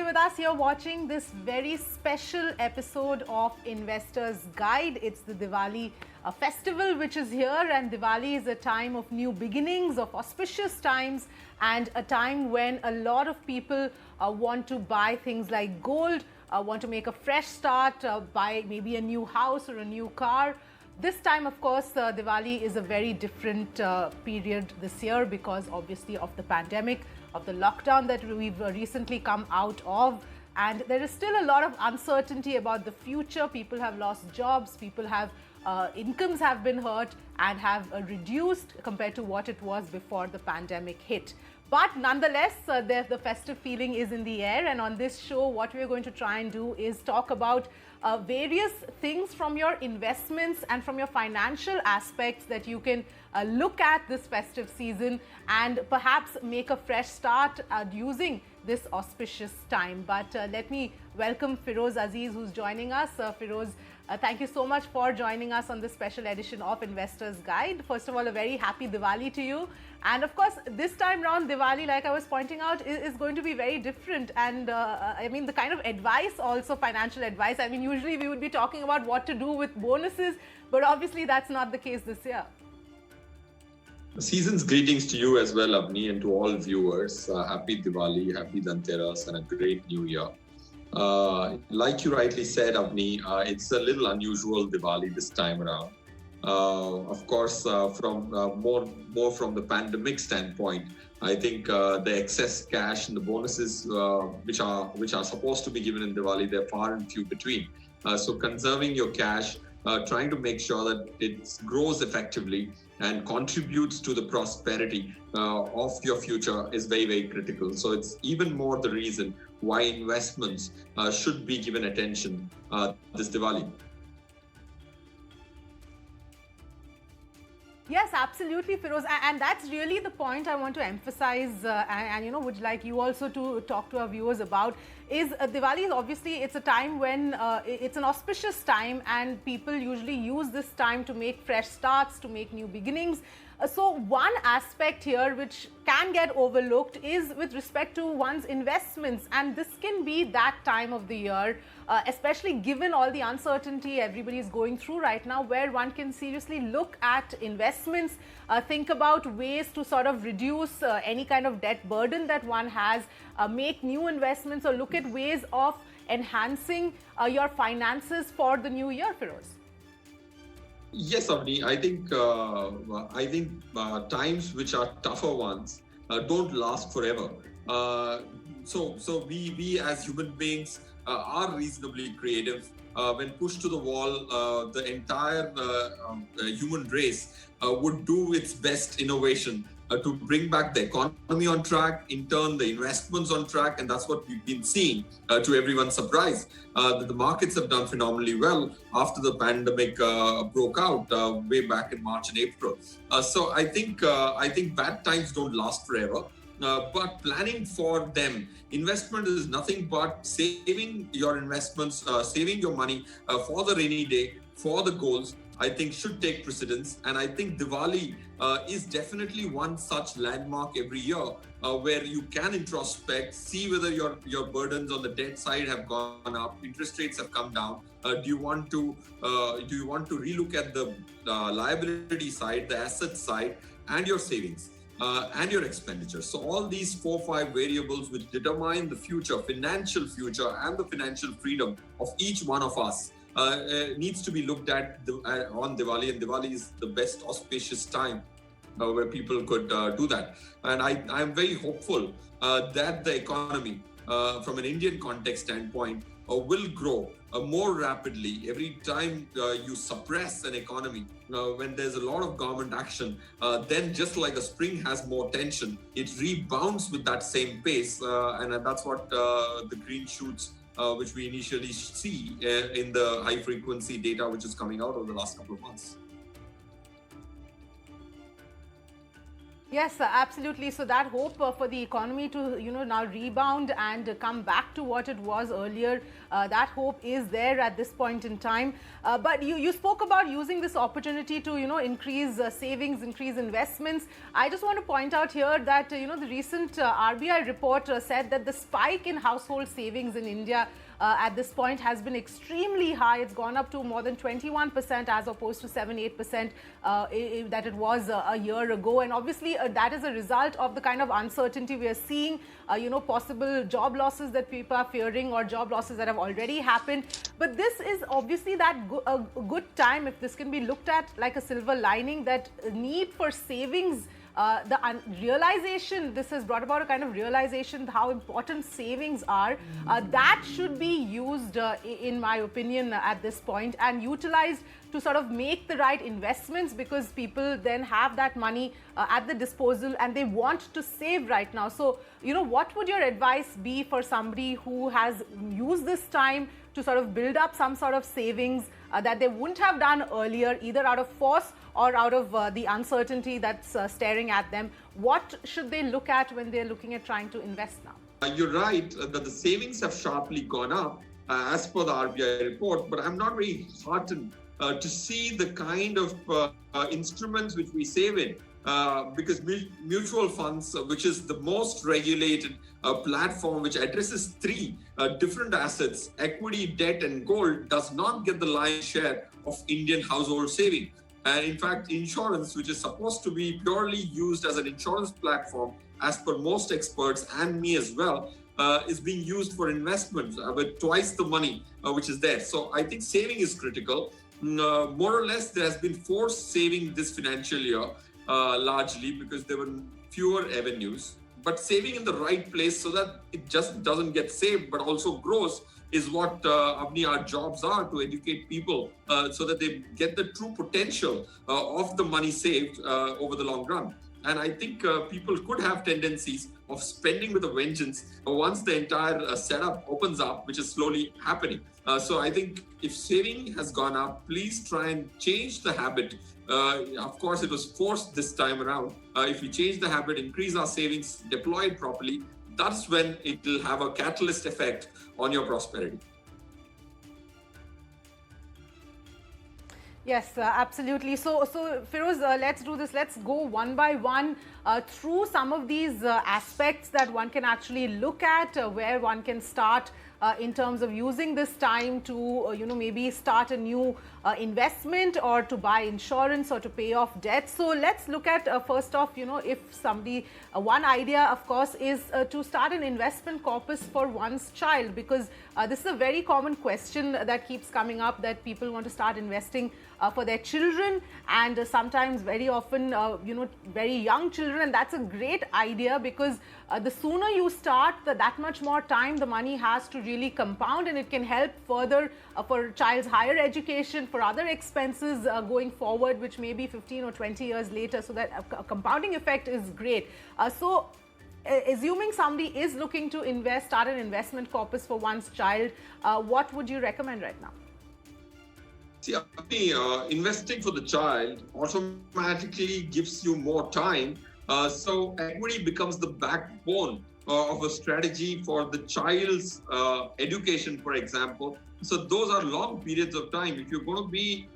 with us. You're watching this very special episode of Investors Guide. It's the Diwali festival which is here, and Diwali is a time of new beginnings, of auspicious times, and a time when a lot of people want to buy things like gold, want to make a fresh start, buy maybe a new house or a new car. This time, of course, Diwali is a very different period this year because obviously of the pandemic, of the lockdown that we've recently come out of. And there is still a lot of uncertainty about the future. People have lost jobs, people have incomes have been hurt and have reduced compared to what it was before the pandemic hit. But nonetheless, the festive feeling is in the air, and on this show, what we're going to try and do is talk about various things from your investments and from your financial aspects that you can look at this festive season and perhaps make a fresh start using this auspicious time. But let me welcome Feroz Aziz, who's joining us. Feroz, thank you so much for joining us on this special edition of Investors Guide. First of all, a very happy Diwali to you. And of course, this time round, Diwali, like I was pointing out, is going to be very different. And I mean, the kind of advice also, financial advice, I mean, usually we would be talking about what to do with bonuses, but obviously that's not the case this year. Season's greetings to you as well, Avni, and to all viewers. Happy Diwali, happy Dhanteras, and a great new year. Like you rightly said, Avni, it's a little unusual Diwali this time around. Of course, from more from the pandemic standpoint, I think the excess cash and the bonuses which are supposed to be given in Diwali, they're far and few between. So conserving your cash, trying to make sure that it grows effectively and contributes to the prosperity of your future is very, very critical. So it's even more the reason why investments should be given attention this Diwali. Yes, absolutely, Feroz, and that's really the point I want to emphasize, and you know, would like you also to talk to our viewers about is Diwali is obviously it's a time when it's an auspicious time, and people usually use this time to make fresh starts, to make new beginnings. So one aspect here which can get overlooked is with respect to one's investments, and this can be that time of the year, especially given all the uncertainty everybody is going through right now, where one can seriously look at investments, think about ways to sort of reduce any kind of debt burden that one has, make new investments, or look at ways of enhancing your finances for the new year, Feroz. Yes, Avni, I think times which are tougher ones don't last forever. So we as human beings are reasonably creative. When pushed to the wall, the entire human race would do its best innovation to bring back the economy on track, in turn the investments on track, and that's what we've been seeing to everyone's surprise. The markets have done phenomenally well after the pandemic broke out way back in March and April. So I think bad times don't last forever. But planning for them, investment is nothing but saving your investments, saving your money for the rainy day, for the goals, I think should take precedence. And I think Diwali is definitely one such landmark every year where you can introspect, see whether your burdens on the debt side have gone up, interest rates have come down. Do you want to relook at the liability side, the asset side, and your savings? And your expenditure. So all these 4-5 variables which determine the future, financial future, and the financial freedom of each one of us needs to be looked at on Diwali, and Diwali is the best auspicious time where people could do that. And I am very hopeful that the economy, from an Indian context standpoint, will grow more rapidly every time you suppress an economy. When there's a lot of government action, then just like a spring has more tension, it rebounds with that same pace, and that's what the green shoots which we initially see in the high frequency data which is coming out over the last couple of months. Yes, absolutely. So that hope for the economy to, now rebound and come back to what it was earlier, that hope is there at this point in time. But you spoke about using this opportunity to, increase savings, increase investments. I just want to point out here that, the recent RBI report said that the spike in household savings in India at this point has been extremely high. It's gone up to more than 21% as opposed to 7-8% that it was a year ago. And obviously that is a result of the kind of uncertainty we are seeing, possible job losses that people are fearing or job losses that have already happened. But this is obviously a good time, if this can be looked at like a silver lining, that need for savings. Realization, this has brought about a kind of realization how important savings are. That should be used, in my opinion, at this point, and utilized to sort of make the right investments, because people then have that money at the disposal and they want to save right now. So, what would your advice be for somebody who has used this time to sort of build up some sort of savings that they wouldn't have done earlier, either out of force or out of the uncertainty that's staring at them? What should they look at when they're looking at trying to invest now? You're right that the savings have sharply gone up as per the RBI report, but I'm not very heartened to see the kind of instruments which we save in. Because mutual funds, which is the most regulated platform which addresses three different assets, equity, debt, and gold, does not get the lion's share of Indian household saving. And in fact, insurance, which is supposed to be purely used as an insurance platform, as per most experts and me as well, is being used for investments with twice the money which is there. So I think saving is critical. More or less, there has been forced saving this financial year, largely because there were fewer avenues. But saving in the right place so that it just doesn't get saved but also grows is what our jobs are, to educate people so that they get the true potential of the money saved over the long run. And I think people could have tendencies of spending with a vengeance once the entire setup opens up, which is slowly happening. So I think if saving has gone up, please try and change the habit. Of course, it was forced this time around. If we change the habit, increase our savings, deploy it properly, that's when it will have a catalyst effect on your prosperity. Yes, absolutely. So Feroze, let's do this. Let's go one by one through some of these aspects that one can actually look at, where one can start in terms of using this time to, maybe start a new investment, or to buy insurance, or to pay off debt. So let's look at first off, if somebody, one idea, of course, is to start an investment corpus for one's child, because this is a very common question that keeps coming up, that people want to start investing for their children, and sometimes very often, very young children. And that's a great idea, because the sooner you start, that much more time the money has to really compound, and it can help further for child's higher education, for other expenses going forward, which may be 15 or 20 years later. So that a compounding effect is great. So assuming somebody is looking to start an investment corpus for one's child, what would you recommend right now? See, investing for the child automatically gives you more time. So equity becomes the backbone of a strategy for the child's education, for example. So those are long periods of time. If you're going to be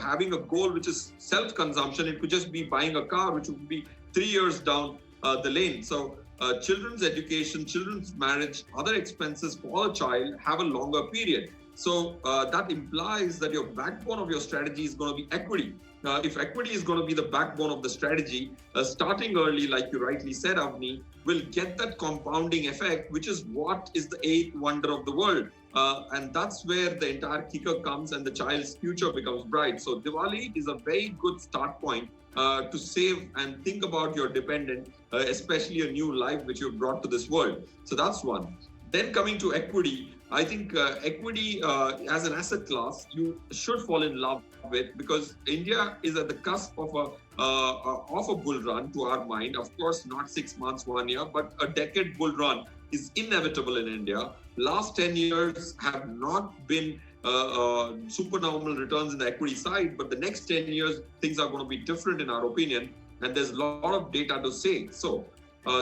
having a goal which is self-consumption, it could just be buying a car, which would be 3 years down the lane. So children's education, children's marriage, other expenses for a child have a longer period. So that implies that your backbone of your strategy is going to be equity. If equity is going to be the backbone of the strategy, starting early, like you rightly said, Avni, will get that compounding effect, which is what is the eighth wonder of the world. And that's where the entire kicker comes and the child's future becomes bright. So Diwali is a very good start point to save and think about your dependent, especially a new life which you've brought to this world. So that's one. Then coming to equity, I think equity as an asset class, you should fall in love with, because India is at the cusp of a bull run to our mind. Of course, not 6 months, 1 year, but a decade bull run is inevitable in India. Last 10 years have not been supernormal returns in the equity side, but the next 10 years, things are going to be different in our opinion. and there's a lot of data to say so.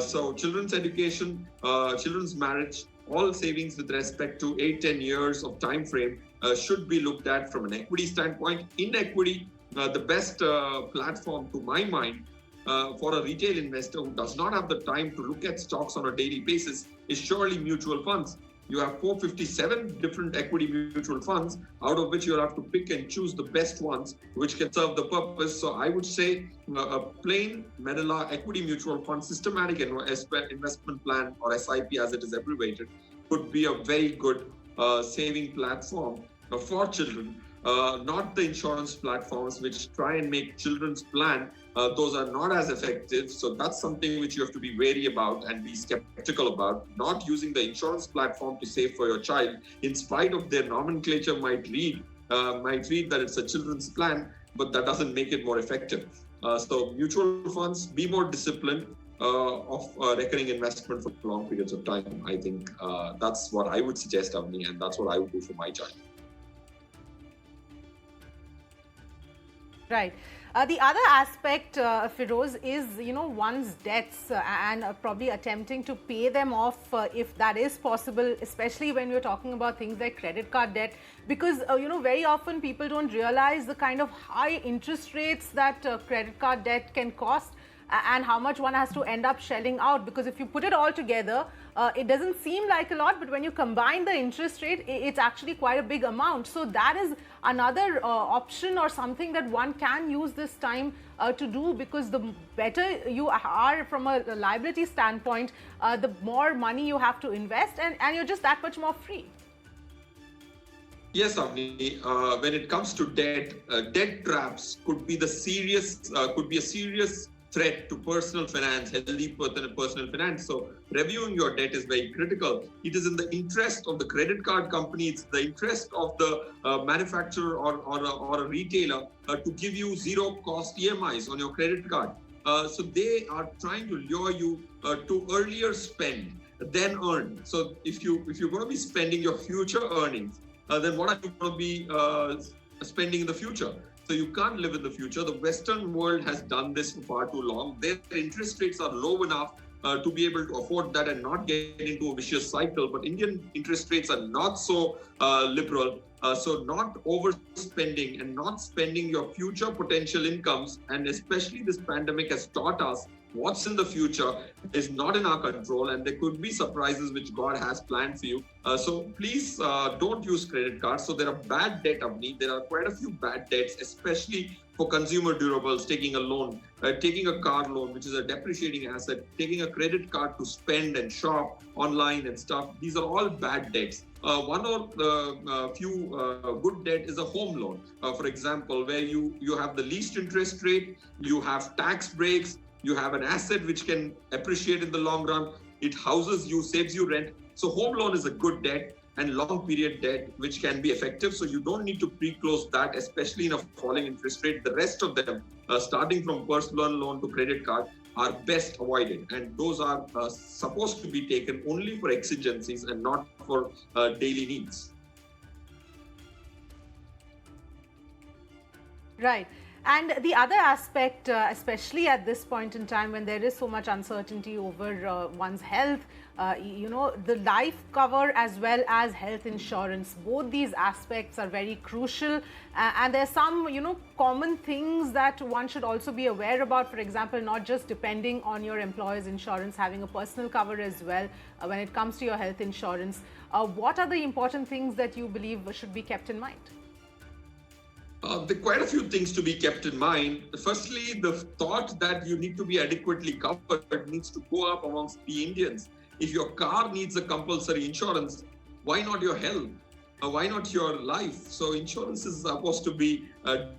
So children's education, children's marriage, all savings with respect to 8-10 years of time frame should be looked at from an equity standpoint. In equity, the best platform to my mind for a retail investor who does not have the time to look at stocks on a daily basis is surely mutual funds. You have 457 different equity mutual funds, out of which you'll have to pick and choose the best ones which can serve the purpose. So I would say a plain Manila equity mutual fund systematic investment plan, or SIP as it is abbreviated, could be a very good saving platform for children. Not the insurance platforms which try and make children's plan. Those are not as effective. So that's something which you have to be wary about and be skeptical about. Not using the insurance platform to save for your child, in spite of their nomenclature might read that it's a children's plan, but that doesn't make it more effective. So mutual funds, be more disciplined of recurring investment for long periods of time. I think that's what I would suggest, Avni, and that's what I would do for my child. Right. The other aspect, Feroz, is one's debts and probably attempting to pay them off if that is possible, especially when we're talking about things like credit card debt, because very often people don't realize the kind of high interest rates that credit card debt can cost and how much one has to end up shelling out, because if you put it all together, it doesn't seem like a lot, but when you combine the interest rate, it's actually quite a big amount. So that is another option or something that one can use this time to do, because the better you are from a liability standpoint, the more money you have to invest, and you're just that much more free. Yes, Avni. When it comes to debt, debt traps could be a serious threat to personal finance, healthy personal finance. So reviewing your debt is very critical. It is in the interest of the credit card company, it's the interest of the manufacturer or a retailer to give you zero cost EMIs on your credit card. So they are trying to lure you to earlier spend than earn. So if you're going to be spending your future earnings, then what are you going to be spending in the future? So you can't live in the future. The Western world has done this for far too long. Their interest rates are low enough to be able to afford that and not get into a vicious cycle. But Indian interest rates are not so liberal. So not overspending and not spending your future potential incomes, and especially this pandemic has taught us what's in the future is not in our control, and there could be surprises which God has planned for you. So please don't use credit cards. So there are bad debt, Avni. There are quite a few bad debts, especially for consumer durables, taking a loan, taking a car loan, which is a depreciating asset, taking a credit card to spend and shop online and stuff. These are all bad debts. One or few good debt is a home loan, for example, where you have the least interest rate, you have tax breaks, you have an asset which can appreciate in the long run, it houses you, saves you rent. So home loan is a good debt, and long period debt which can be effective. So you don't need to pre-close that, especially in a falling interest rate. The rest of them, starting from personal loan to credit card, are best avoided, and those are supposed to be taken only for exigencies and not for daily needs. Right. And the other aspect, especially at this point in time when there is so much uncertainty over one's health, the life cover as well as health insurance, both these aspects are very crucial. And there's some, common things that one should also be aware about. For example, not just depending on your employer's insurance, having a personal cover as well when it comes to your health insurance. What are the important things that you believe should be kept in mind? There are quite a few things to be kept in mind. Firstly, the thought that you need to be adequately covered needs to go up amongst the Indians. If your car needs a compulsory insurance, why not your health? Why not your life? So insurance is supposed to be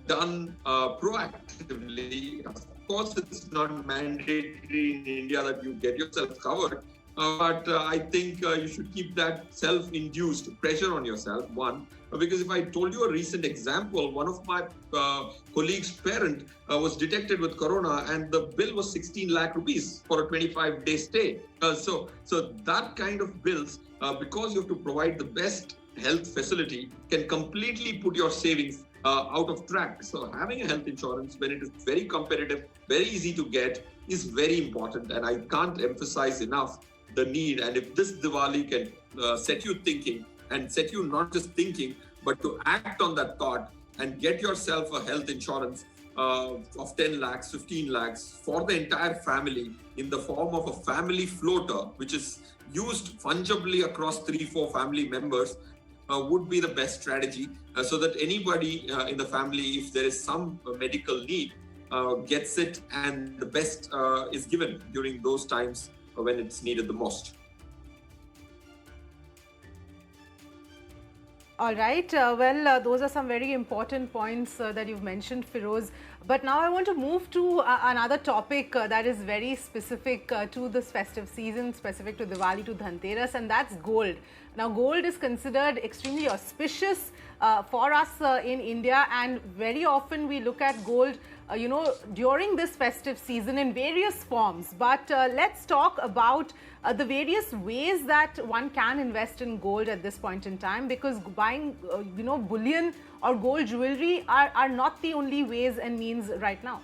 done proactively. Of course, it's not mandatory in India that you get yourself covered. But I think you should keep that self-induced pressure on yourself, one. Because if I told you a recent example, one of my colleagues' parent was detected with corona, and the bill was 16 lakh rupees for a 25-day stay. So that kind of bills, because you have to provide the best health facility, can completely put your savings out of track. So having a health insurance when it is very competitive, very easy to get, is very important. And I can't emphasize enough the need. And if this Diwali can set you thinking, and set you not just thinking, but to act on that thought and get yourself a health insurance of 10 lakhs, 15 lakhs for the entire family in the form of a family floater, which is used fungibly across 3-4 family members, would be the best strategy, so that anybody in the family, if there is some medical need, gets it, and the best is given during those times when it's needed the most. All right. Those are some very important points that you've mentioned, Feroze. But now I want to move to another topic that is very specific to this festive season, specific to Diwali, to Dhanteras, and that's gold. Now, gold is considered extremely auspicious for us in India, and very often we look at gold during this festive season in various forms. But let's talk about the various ways that one can invest in gold at this point in time, because buying bullion or gold jewelry are not the only ways and means right now.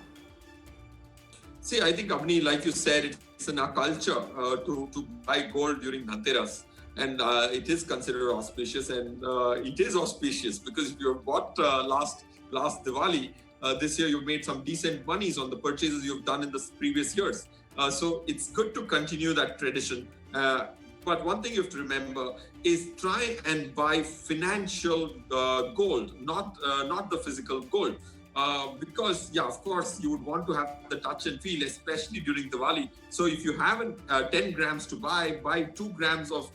See, I think, Avni, like you said, it's in our culture to buy gold during Dhanteras. And it is considered auspicious, and it is auspicious because if you bought last Diwali, this year you've made some decent monies on the purchases you've done in the previous years. So it's good to continue that tradition. But one thing you have to remember is try and buy financial gold, not the physical gold. Because, yeah, of course, you would want to have the touch and feel, especially during Diwali. So if you haven't 10 grams to buy 2 grams of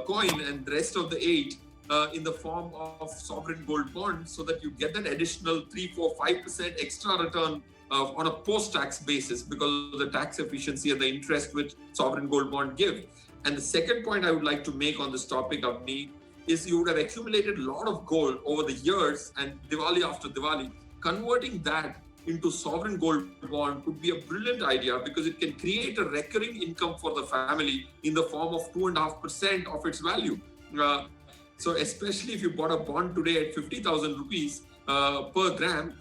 coin and the rest of the 8 in the form of sovereign gold bonds, so that you get that additional 3, 4, 5% extra return on a post-tax basis because of the tax efficiency and the interest which sovereign gold bond give. And the second point I would like to make on this topic, Avni, is you would have accumulated a lot of gold over the years, and Diwali after Diwali, converting that into sovereign gold bond could be a brilliant idea because it can create a recurring income for the family in the form of 2.5% of its value. So especially if you bought a bond today at 50,000 rupees per gram,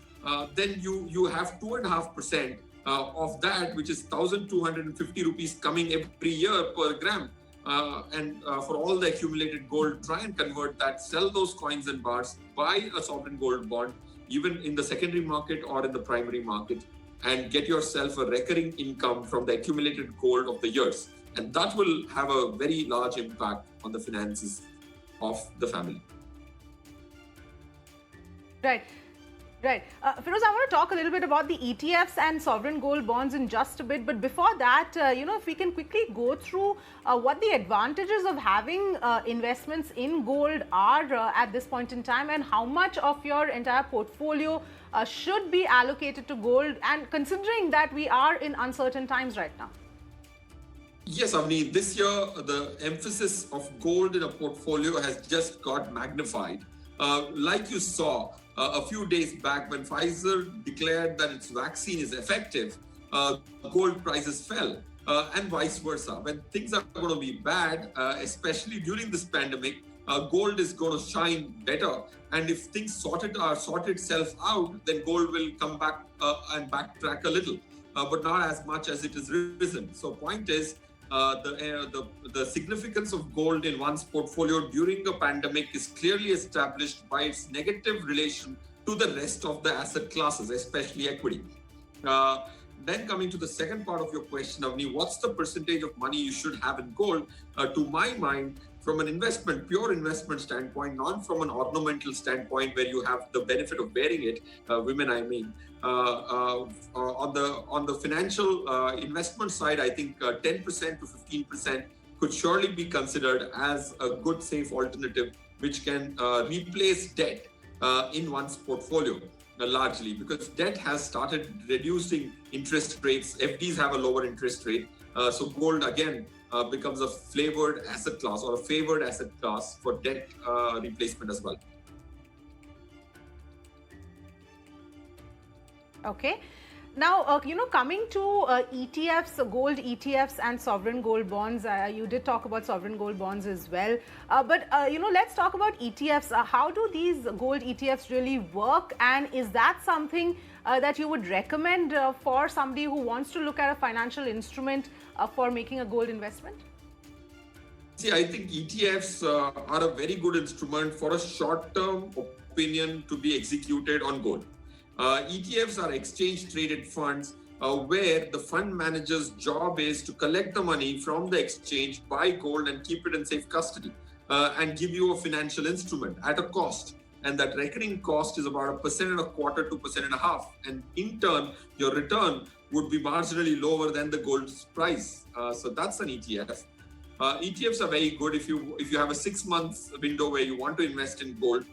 then you have 2.5% of that, which is 1,250 rupees coming every year per gram. And for all the accumulated gold, try and convert that, sell those coins and bars, buy a sovereign gold bond, even in the secondary market or in the primary market, and get yourself a recurring income from the accumulated gold of the years. And that will have a very large impact on the finances of the family. Right. Right. Feroze, I want to talk a little bit about the ETFs and sovereign gold bonds in just a bit. But before that, if we can quickly go through what the advantages of having investments in gold are at this point in time, and how much of your entire portfolio should be allocated to gold, and considering that we are in uncertain times right now. Yes, Avni, this year the emphasis of gold in a portfolio has just got magnified. Like you saw, a few days back when Pfizer declared that its vaccine is effective, gold prices fell, and vice versa. When things are going to be bad, especially during this pandemic, gold is going to shine better. And if things sort itself out, then gold will come back and backtrack a little, but not as much as it has risen. So point is, the significance of gold in one's portfolio during a pandemic is clearly established by its negative relation to the rest of the asset classes, especially equity. Then coming to the second part of your question, Avni, what's the percentage of money you should have in gold? To my mind, from an pure investment standpoint, not from an ornamental standpoint where you have the benefit of wearing it, women I mean, on the financial investment side, I think 10% to 15% could surely be considered as a good, safe alternative, which can replace debt in one's portfolio largely, because debt has started reducing interest rates. FDs have a lower interest rate. So gold, again, becomes a flavored asset class or a favored asset class for debt replacement as well. Okay. Now, coming to ETFs, gold ETFs and sovereign gold bonds, you did talk about sovereign gold bonds as well. But let's talk about ETFs. How do these gold ETFs really work? And is that something that you would recommend for somebody who wants to look at a financial instrument for making a gold investment? See, I think ETFs are a very good instrument for a short-term opinion to be executed on gold. ETFs are exchange-traded funds where the fund manager's job is to collect the money from the exchange, buy gold, and keep it in safe custody, and give you a financial instrument at a cost. And that recurring cost is about 1.25% to 1.5%. And in turn, your return would be marginally lower than the gold's price. So that's an ETF. ETFs are very good if you have a 6 months window where you want to invest in gold,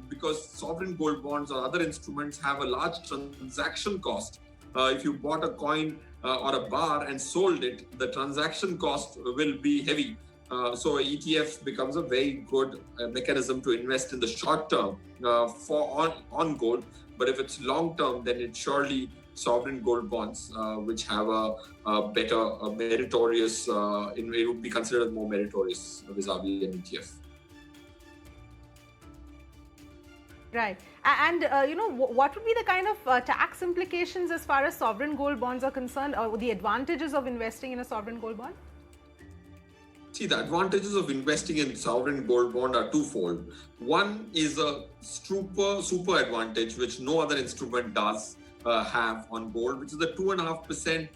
because sovereign gold bonds or other instruments have a large transaction cost. If you bought a coin or a bar and sold it, the transaction cost will be heavy. So ETF becomes a very good mechanism to invest in the short term on gold. But if it's long term, then it's surely sovereign gold bonds, which have a better, meritorious, it would be considered more meritorious vis-a-vis an ETF. Right. And, what would be the kind of tax implications as far as sovereign gold bonds are concerned, or the advantages of investing in a sovereign gold bond? See, the advantages of investing in sovereign gold bond are twofold. One is a super advantage, which no other instrument does have on gold, which is the 2.5%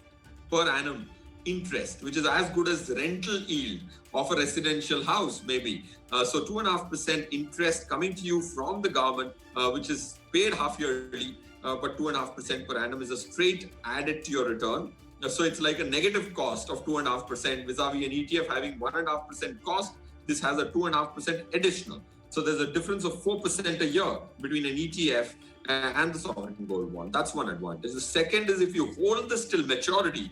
per annum interest, which is as good as rental yield of a residential house, maybe. So 2.5% interest coming to you from the government, which is paid half yearly, but 2.5% per annum is a straight added to your return. So it's like a negative cost of 2.5% vis-a-vis an ETF having 1.5% cost. This has a 2.5% additional. So there's a difference of 4% a year between an ETF and the sovereign gold bond. That's one advantage. The second is if you hold this till maturity,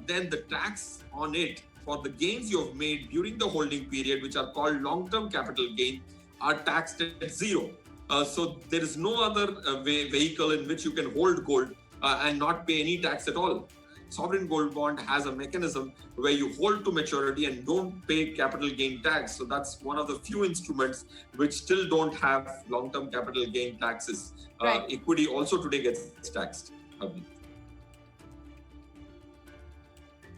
then the tax on it for the gains you have made during the holding period, which are called long-term capital gain, are taxed at zero. So there is no other vehicle in which you can hold gold and not pay any tax at all. Sovereign gold bond has a mechanism where you hold to maturity and don't pay capital gain tax. So that's one of the few instruments which still don't have long-term capital gain taxes. Right. Equity also today gets taxed.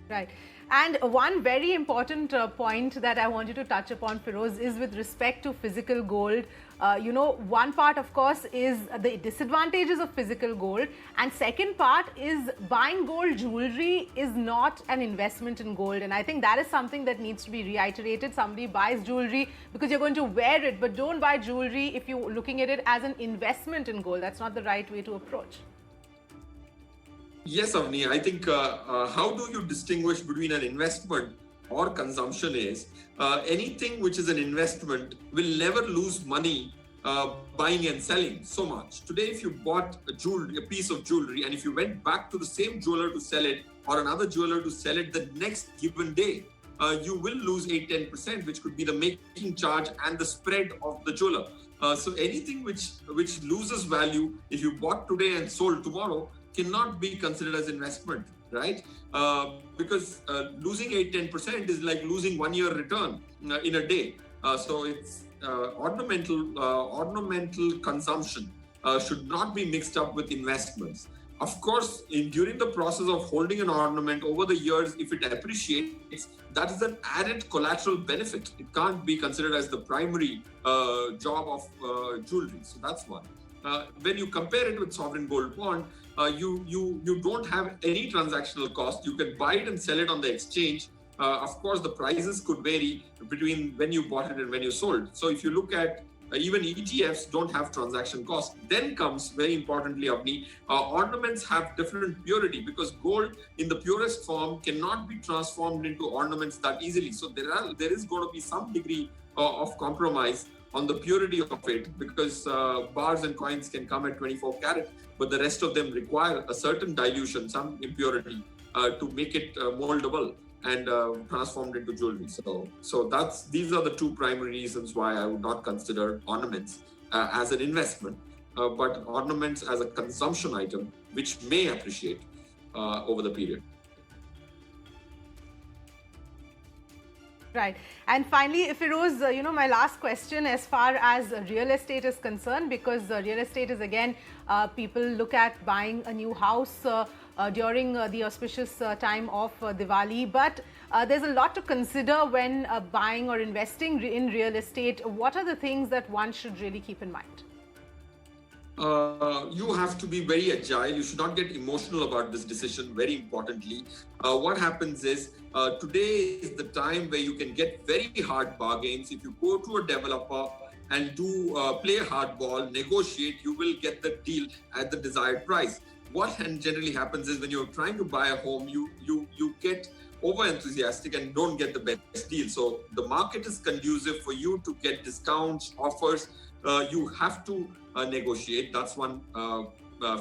Right. And one very important point that I wanted to touch upon, Feroze, is with respect to physical gold. One part, of course, is the disadvantages of physical gold. And second part is buying gold jewelry is not an investment in gold. And I think that is something that needs to be reiterated. Somebody buys jewelry because you're going to wear it, but don't buy jewelry if you're looking at it as an investment in gold. That's not the right way to approach. Yes, Avni, I think how do you distinguish between an investment or consumption is anything which is an investment will never lose money buying and selling so much. Today, if you bought a piece of jewelry, and if you went back to the same jeweler to sell it or another jeweler to sell it the next given day, you will lose 8-10%, which could be the making charge and the spread of the jeweler. So anything which loses value if you bought today and sold tomorrow cannot be considered as investment, right? Because losing 8-10% is like losing 1 year return in a day. So it's ornamental consumption should not be mixed up with investments. Of course, during the process of holding an ornament over the years, if it appreciates, that is an added collateral benefit. It can't be considered as the primary job of jewelry. So that's one. When you compare it with sovereign gold bond, you don't have any transactional cost. You can buy it and sell it on the exchange. Of course, the prices could vary between when you bought it and when you sold. So if you look at even ETFs don't have transaction cost. Then comes, very importantly, Avni, ornaments have different purity because gold in the purest form cannot be transformed into ornaments that easily. So there is going to be some degree of compromise on the purity of it because bars and coins can come at 24 karat, but the rest of them require a certain dilution, some impurity to make it moldable and transformed into jewelry. So these are the two primary reasons why I would not consider ornaments as an investment, but ornaments as a consumption item which may appreciate over the period. Right. And finally, Feroz, my last question as far as real estate is concerned, because real estate is again, people look at buying a new house during the auspicious time of Diwali. But there's a lot to consider when buying or investing in real estate. What are the things that one should really keep in mind? You have to be very agile. You should not get emotional about this decision, very importantly. What happens is, today is the time where you can get very hard bargains. If you go to a developer and do play hardball, negotiate, you will get the deal at the desired price. What generally happens is when you're trying to buy a home, you get over enthusiastic and don't get the best deal. So the market is conducive for you to get discounts, offers. You have to negotiate. That's one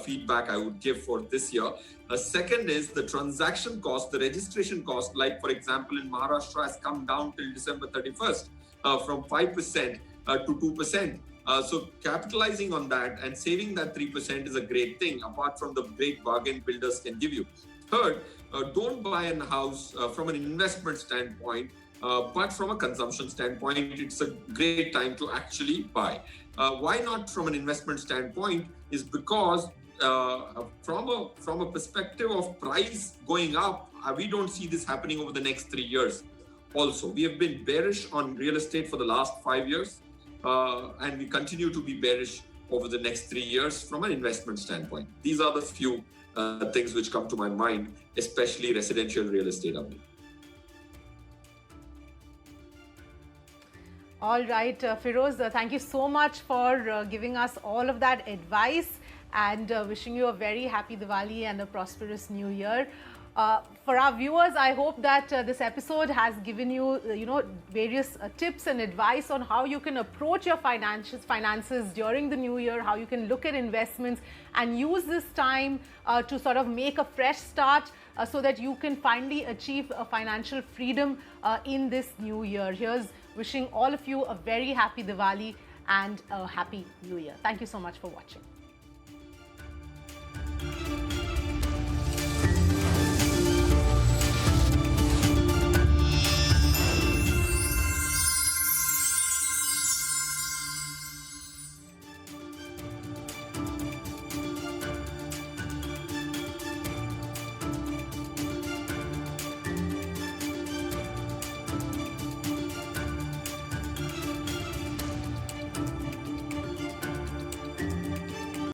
feedback I would give for this year. Second is the transaction cost, the registration cost, like for example in Maharashtra has come down till December 31st from 5% to 2%. So capitalizing on that and saving that 3% is a great thing, apart from the great bargain builders can give you. Third, don't buy a house from an investment standpoint, but from a consumption standpoint, it's a great time to actually buy. Why not from an investment standpoint is because from a perspective of price going up, we don't see this happening over the next 3 years. Also, we have been bearish on real estate for the last 5 years, and we continue to be bearish over the next 3 years from an investment standpoint. These are the few things which come to my mind, especially residential real estate. All right, Feroz, thank you so much for giving us all of that advice, and wishing you a very happy Diwali and a prosperous new year. For our viewers, I hope that this episode has given you, various tips and advice on how you can approach your finances during the new year, how you can look at investments and use this time to sort of make a fresh start so that you can finally achieve financial freedom in this new year. Here's wishing all of you a very happy Diwali and a happy new year. Thank you so much for watching.